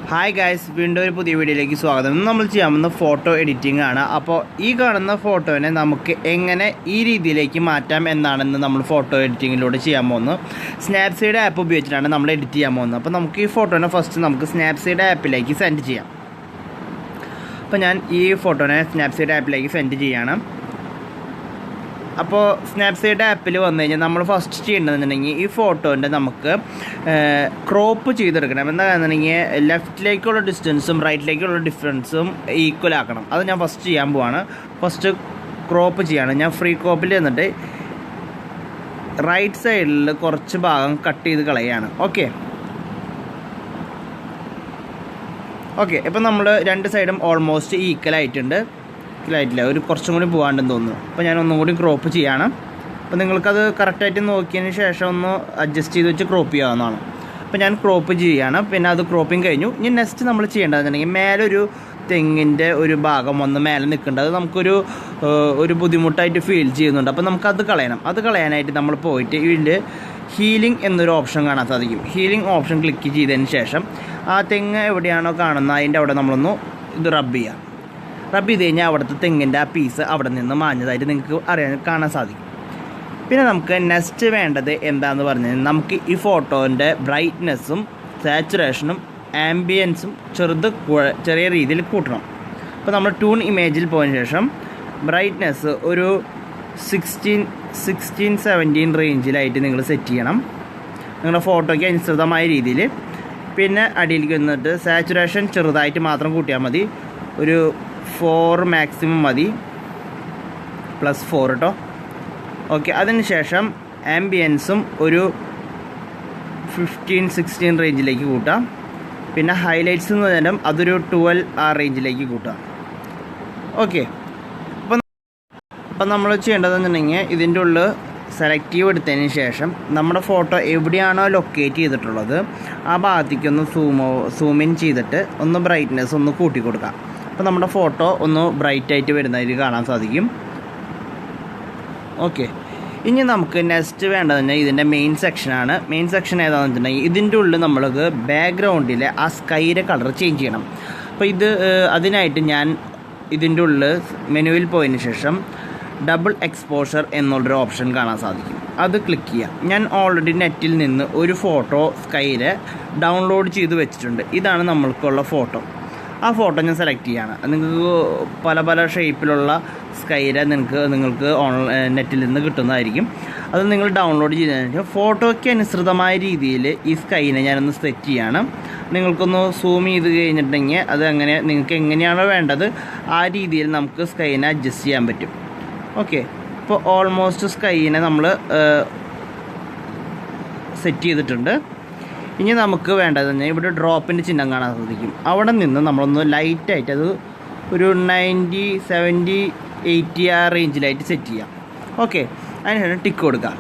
Hi guys, വീണ്ടും ഒരു പുതിയ വീഡിയോയിലേക്ക് സ്വാഗതം. ഇന്ന് നമ്മൾ ചെയ്യാവുന്ന ഫോട്ടോ എഡിറ്റിംഗ് ആണ്. അപ്പോൾ ഈ കാണുന്ന ഫോട്ടോനെ നമുക്ക് എങ്ങനെ ഈ രീതിയിലേക്ക് മാറ്റാം എന്നാണെന്ന് നമ്മൾ ഫോട്ടോ എഡിറ്റിങ്ങിലൂടെ ചെയ്യാൻ പോകുന്നത്. സ്നാപ്സീഡ് ആപ്പ് ഉപയോഗിച്ചിട്ടാണ് നമ്മൾ എഡിറ്റ് ചെയ്യാൻ പോകുന്നത്. അപ്പോൾ നമുക്ക് ഈ ഫോട്ടോനെ ഫസ്റ്റ് നമുക്ക് സ്നാപ്സീഡ് ആപ്പിലേക്ക് സെൻഡ് ചെയ്യാം. അപ്പോൾ ഞാൻ ഈ ഫോട്ടോനെ സ്നാപ്സീഡ് ആപ്പിലേക്ക് സെൻഡ് ചെയ്യാണ്. അപ്പോൾ സ്നാപ്സീഡ് ആപ്പിൽ വന്നു കഴിഞ്ഞാൽ നമ്മൾ ഫസ്റ്റ് ചെയ്യേണ്ടതെന്നുണ്ടെങ്കിൽ ഈ ഫോട്ടോൻ്റെ നമുക്ക് ക്രോപ്പ് ചെയ്തെടുക്കണം. എന്താണെന്നുണ്ടെങ്കിൽ ലെഫ്റ്റിലേക്കുള്ള ഡിസ്റ്റൻസും റൈറ്റിലേക്കുള്ള ഡിഫറൻസും ഈക്വൽ ആക്കണം. അത് ഞാൻ ഫസ്റ്റ് ചെയ്യാൻ പോവാണ്. ഫസ്റ്റ് ക്രോപ്പ് ചെയ്യാണ്. ഞാൻ ഫ്രീ ക്രോപ്പിൽ എന്നിട്ട് റൈറ്റ് സൈഡിൽ കുറച്ച് ഭാഗം കട്ട് ചെയ്ത് കളയാണ്. ഓക്കെ, ഇപ്പം നമ്മൾ രണ്ട് സൈഡും ഓൾമോസ്റ്റ് ഈക്വലായിട്ടുണ്ട്. ആയിട്ടില്ല, ഒരു കുറച്ചും കൂടി പോകാണ്ടെന്ന് തോന്നുന്നു. അപ്പോൾ ഞാൻ ഒന്നും കൂടി ക്രോപ്പ് ചെയ്യാണ്. അപ്പോൾ നിങ്ങൾക്കത് കറക്റ്റായിട്ട് നോക്കിയതിന് ശേഷം ഒന്ന് അഡ്ജസ്റ്റ് ചെയ്ത് വെച്ച് ക്രോപ്പ് ചെയ്യാവുന്നതാണ്. അപ്പോൾ ഞാൻ ക്രോപ്പ് ചെയ്യുകയാണ്. പിന്നെ അത് ക്രോപ്പിങ് കഴിഞ്ഞു. ഇനി നെക്സ്റ്റ് നമ്മൾ ചെയ്യേണ്ടതെന്നുണ്ടെങ്കിൽ മേലൊരു തെങ്ങിൻ്റെ ഒരു ഭാഗം വന്ന് മേലെ നിൽക്കേണ്ടത് അത് നമുക്കൊരു ബുദ്ധിമുട്ടായിട്ട് ഫീൽ ചെയ്യുന്നുണ്ട്. അപ്പോൾ നമുക്കത് കളയണം. അത് കളയാനായിട്ട് നമ്മൾ പോയിട്ട് ഇതിൽ ഹീലിംഗ് എന്നൊരു ഓപ്ഷൻ കാണാൻ സാധിക്കും. ഹീലിംഗ് ഓപ്ഷൻ ക്ലിക്ക് ചെയ്തതിന് ശേഷം ആ തെങ്ങ് എവിടെയാണോ കാണുന്നത് അതിൻ്റെ അവിടെ നമ്മളൊന്ന് ഇത് റബ്ബ് ചെയ്യാം. റബ്ബ് ചെയ്ത് കഴിഞ്ഞാൽ അവിടുത്തെ തെങ്ങിൻ്റെ ആ പീസ് അവിടെ നിന്ന് മാഞ്ഞതായിട്ട് നിങ്ങൾക്ക് കാണാൻ സാധിക്കും. പിന്നെ നമുക്ക് നെക്സ്റ്റ് വേണ്ടത് എന്താണെന്ന് പറഞ്ഞു കഴിഞ്ഞാൽ നമുക്ക് ഈ ഫോട്ടോൻ്റെ ബ്രൈറ്റ്നെസ്സും സാച്ചുറേഷനും ആംബിയൻസും ചെറിയ രീതിയിൽ കൂട്ടണം. അപ്പോൾ നമ്മൾ ട്യൂൺ ഇമേജിൽ പോയതിന് ശേഷം ബ്രൈറ്റ്നെസ് ഒരു 16-17 റേഞ്ചിലായിട്ട് നിങ്ങൾ സെറ്റ് ചെയ്യണം, നിങ്ങളുടെ ഫോട്ടോയ്ക്ക് അനുസൃതമായ രീതിയിൽ. പിന്നെ അടിയിലേക്ക് വന്നിട്ട് സാച്ചുറേഷൻ ചെറുതായിട്ട് മാത്രം കൂട്ടിയാൽ മതി. ഒരു 4 മാക്സിമം മതി, +4 കേട്ടോ. ഓക്കെ, അതിനുശേഷം ആംബിയൻസും ഒരു 15-16 റേഞ്ചിലേക്ക് കൂട്ടാം. പിന്നെ ഹൈലൈറ്റ്സ് എന്ന് പറഞ്ഞാൽ അതൊരു 12 ആ റേഞ്ചിലേക്ക് കൂട്ടാം. ഓക്കെ, അപ്പം നമ്മൾ ചെയ്യേണ്ടതെന്നുണ്ടെങ്കിൽ ഇതിൻ്റെ ഉള്ളിൽ സെലക്റ്റീവ് എടുത്തതിന് ശേഷം നമ്മുടെ ഫോട്ടോ എവിടെയാണോ ലൊക്കേറ്റ് ചെയ്തിട്ടുള്ളത് ആ ഭാഗത്തേക്കൊന്ന് സൂം ഇൻ ചെയ്തിട്ട് ഒന്ന് ബ്രൈറ്റ്നെസ് ഒന്ന് കൂട്ടി കൊടുക്കാം. അപ്പോൾ നമ്മുടെ ഫോട്ടോ ഒന്ന് ബ്രൈറ്റായിട്ട് വരുന്നതായിട്ട് കാണാൻ സാധിക്കും. ഓക്കെ, ഇനി നമുക്ക് നെക്സ്റ്റ് വേണ്ടതെന്ന് ഇതിൻ്റെ മെയിൻ സെക്ഷനാണ്. മെയിൻ സെക്ഷൻ ഏതാണെന്ന് വെച്ചിട്ടുണ്ടെങ്കിൽ ഇതിൻ്റെ ഉള്ളിൽ നമ്മൾക്ക് ബാക്ക്ഗ്രൗണ്ടിലെ ആ സ്കൈയുടെ കളർ ചേഞ്ച് ചെയ്യണം. അപ്പോൾ അതിനായിട്ട് ഞാൻ ഇതിൻ്റെ ഉള്ളിൽ മെനുവിൽ പോയതിന് ശേഷം ഡബിൾ എക്സ്പോഷർ എന്നുള്ളൊരു ഓപ്ഷൻ കാണാൻ സാധിക്കും. അത് ക്ലിക്ക് ചെയ്യാം. ഞാൻ ഓൾറെഡി നെറ്റിൽ നിന്ന് ഒരു ഫോട്ടോ സ്കൈയിൽ ഡൗൺലോഡ് ചെയ്ത് വെച്ചിട്ടുണ്ട്. ഇതാണ് നമ്മൾക്കുള്ള ഫോട്ടോ. ആ ഫോട്ടോ ഞാൻ സെലക്ട് ചെയ്യാണ്. നിങ്ങൾക്ക് പല ഷേപ്പിലുള്ള സ്കൈര നിങ്ങൾക്ക് നെറ്റിൽ നിന്ന് കിട്ടുന്നതായിരിക്കും. അത് നിങ്ങൾ ഡൗൺലോഡ് ചെയ്തതിന് ശേഷം ഫോട്ടോയ്ക്ക് അനുസൃതമായ രീതിയിൽ ഈ സ്കൈനെ ഞാനൊന്ന് സെറ്റ് ചെയ്യാണ്. നിങ്ങൾക്കൊന്ന് സൂം ചെയ്ത് കഴിഞ്ഞിട്ടുണ്ടെങ്കിൽ അത് നിങ്ങൾക്ക് എങ്ങനെയാണോ വേണ്ടത് ആ രീതിയിൽ നമുക്ക് സ്കൈനെ അഡ്ജസ്റ്റ് ചെയ്യാൻ പറ്റും. ഓക്കെ, ഇപ്പോൾ ഓൾമോസ്റ്റ് സ്കൈനെ നമ്മൾ സെറ്റ് ചെയ്തിട്ടുണ്ട്. ഇനി നമുക്ക് വേണ്ടത് തന്നെ ഇവിടെ ഡ്രോപ്പിൻ്റെ ചിഹ്നം കാണാൻ സാധിക്കും. അവിടെ നിന്ന് നമ്മളൊന്ന് ലൈറ്റായിട്ട് അത് ഒരു 90, 70, 80 ആ റേഞ്ചിലായിട്ട് സെറ്റ് ചെയ്യാം. ഓക്കെ, അതിനുശേഷം ടിക്ക് കൊടുക്കാം.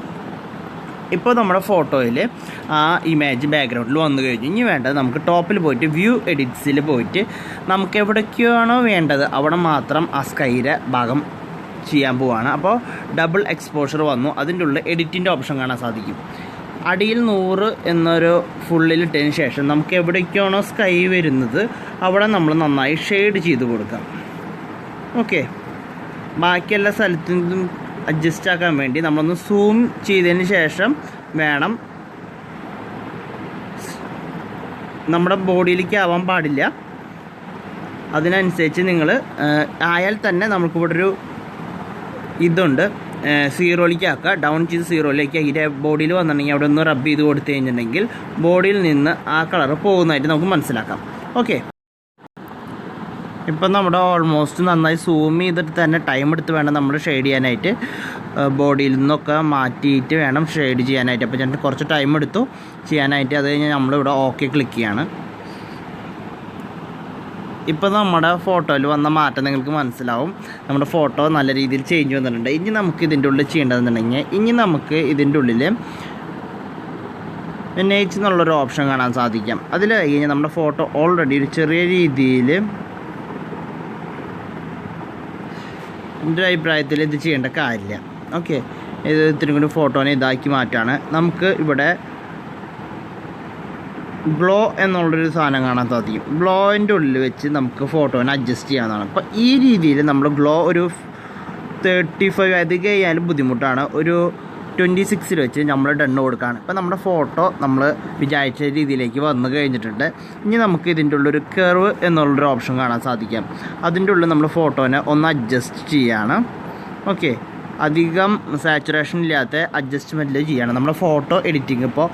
ഇപ്പോൾ നമ്മുടെ ഫോട്ടോയിൽ ആ ഇമേജ് ബാക്ക്ഗ്രൗണ്ടിൽ വന്നു കഴിഞ്ഞു. ഇനി വേണ്ടത് നമുക്ക് ടോപ്പിൽ പോയിട്ട് വ്യൂ എഡിറ്റ്സിൽ പോയിട്ട് നമുക്ക് എവിടേക്കാണോ വേണ്ടത് അവിടെ മാത്രം ആ സ്കൈയുടെ ഭാഗം ചെയ്യാൻ പോവുകയാണ്. അപ്പോൾ ഡബിൾ എക്സ്പോഷർ വന്നു. അതിൻ്റെ ഉള്ളിൽ എഡിറ്റിൻ്റെ ഓപ്ഷൻ കാണാൻ സാധിക്കും. അടിയിൽ 100 എന്നൊരു ഫുള്ളിലിട്ടതിന് ശേഷം നമുക്ക് എവിടേക്കാണോ സ്കൈ വരുന്നത് അവിടെ നമ്മൾ നന്നായി ഷെയ്ഡ് ചെയ്ത് കൊടുക്കാം. ഓക്കെ, ബാക്കിയെല്ലാ സ്ഥലത്തും അഡ്ജസ്റ്റ് ആക്കാൻ വേണ്ടി നമ്മളൊന്ന് സൂം ചെയ്തതിന് ശേഷം വേണം. നമ്മുടെ ബോഡിയിലേക്ക് ആവാൻ പാടില്ല. അതിനനുസരിച്ച് നിങ്ങൾ ആയാൽ തന്നെ നമുക്കിവിടെ ഒരു ഇതുണ്ട്, 0ലേക്ക് ആക്കുക. ഡൗൺ ചെയ്ത് 0ലേക്ക് ആക്കിയിട്ട് ബോഡിയിൽ വന്നിട്ടുണ്ടെങ്കിൽ അവിടെ ഒന്ന് റബ്ബ് ചെയ്ത് കൊടുത്തു കഴിഞ്ഞിട്ടുണ്ടെങ്കിൽ ബോഡിയിൽ നിന്ന് ആ കളർ പോകുന്നതായിട്ട് നമുക്ക് മനസ്സിലാക്കാം. ഓക്കെ, ഇപ്പം നമ്മുടെ ഓൾമോസ്റ്റ് നന്നായി സൂം ചെയ്തിട്ട് തന്നെ ടൈം എടുത്ത് വേണം നമ്മൾ ഷെയ്ഡ് ചെയ്യാനായിട്ട്. ബോഡിയിൽ നിന്നൊക്കെ മാറ്റിയിട്ട് വേണം ഷെയ്ഡ് ചെയ്യാനായിട്ട്. അപ്പോൾ ഞാൻ കുറച്ച് ടൈം എടുത്തു ചെയ്യാനായിട്ട്. അത് കഴിഞ്ഞ് നമ്മളിവിടെ ഓക്കെ ക്ലിക്ക് ചെയ്യാണ്. ഇപ്പോൾ നമ്മുടെ ഫോട്ടോയിൽ വന്ന മാറ്റം നിങ്ങൾക്ക് മനസ്സിലാവും. നമ്മുടെ ഫോട്ടോ നല്ല രീതിയിൽ ചേഞ്ച് വന്നിട്ടുണ്ട്. ഇനി നമുക്ക് ഇതിൻ്റെ ഉള്ളിൽ ചെയ്യേണ്ടതെന്നുണ്ടെങ്കിൽ നമുക്ക് ഇതിൻ്റെ ഉള്ളിൽ നേച്ച് എന്നുള്ളൊരു ഓപ്ഷൻ കാണാൻ സാധിക്കാം. അതിൽ കഴിഞ്ഞാൽ നമ്മുടെ ഫോട്ടോ ഓൾറെഡി ഒരു ചെറിയ രീതിയിൽ എൻ്റെ അഭിപ്രായത്തിൽ ഇത് ചെയ്യേണ്ട കാര്യമില്ല. ഓക്കെ, ഇത് ഇത്തിരി കൂടി ഫോട്ടോനെ ഇതാക്കി മാറ്റാണ്. നമുക്ക് ഇവിടെ ഗ്ലോ എന്നുള്ളൊരു സാധനം കാണാൻ സാധിക്കും. ഗ്ലോയിൻ്റെ ഉള്ളിൽ വെച്ച് നമുക്ക് ഫോട്ടോനെ അഡ്ജസ്റ്റ് ചെയ്യാവുന്നതാണ്. അപ്പോൾ ഈ രീതിയിൽ നമ്മൾ ഗ്ലോ ഒരു 35 അത് കഴിയാനും ബുദ്ധിമുട്ടാണ്. ഒരു 26 വെച്ച് നമ്മൾ ഡണ്ണ് കൊടുക്കുകയാണ്. ഇപ്പോൾ നമ്മുടെ ഫോട്ടോ നമ്മൾ വിചാരിച്ച രീതിയിലേക്ക് വന്നു കഴിഞ്ഞിട്ടുണ്ട്. ഇനി നമുക്ക് ഇതിൻ്റെ ഉള്ളൊരു കർവ് എന്നുള്ളൊരു ഓപ്ഷൻ കാണാൻ സാധിക്കാം. അതിൻ്റെ ഉള്ളിൽ നമ്മൾ ഫോട്ടോനെ ഒന്ന് അഡ്ജസ്റ്റ് ചെയ്യാണ്. ഓക്കെ, അധികം സാച്ചുറേഷൻ ഇല്ലാത്ത അഡ്ജസ്റ്റ്മെൻറ്റിൽ ചെയ്യണം. നമ്മുടെ ഫോട്ടോ എഡിറ്റിംഗ് ഇപ്പോൾ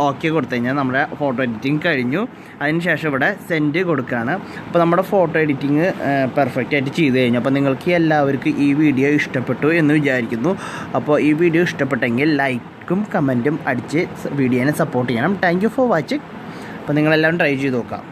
ഓക്കെ കൊടുത്തു കഴിഞ്ഞാൽ നമ്മുടെ ഫോട്ടോ എഡിറ്റിംഗ് കഴിഞ്ഞു. അതിനുശേഷം ഇവിടെ സെൻഡ് കൊടുക്കുകയാണ്. അപ്പോൾ നമ്മുടെ ഫോട്ടോ എഡിറ്റിംഗ് പെർഫെക്റ്റ് ആയിട്ട് ചെയ്ത് കഴിഞ്ഞു. അപ്പോൾ നിങ്ങൾക്ക് എല്ലാവർക്കും ഈ വീഡിയോ ഇഷ്ടപ്പെട്ടു എന്ന് വിചാരിക്കുന്നു. അപ്പോൾ ഈ വീഡിയോ ഇഷ്ടപ്പെട്ടെങ്കിൽ ലൈക്കും കമൻറ്റും അടിച്ച് വീഡിയോനെ സപ്പോർട്ട് ചെയ്യണം. Thank you for watching. അപ്പോൾ നിങ്ങളെല്ലാവരും ട്രൈ ചെയ്ത് നോക്കാം.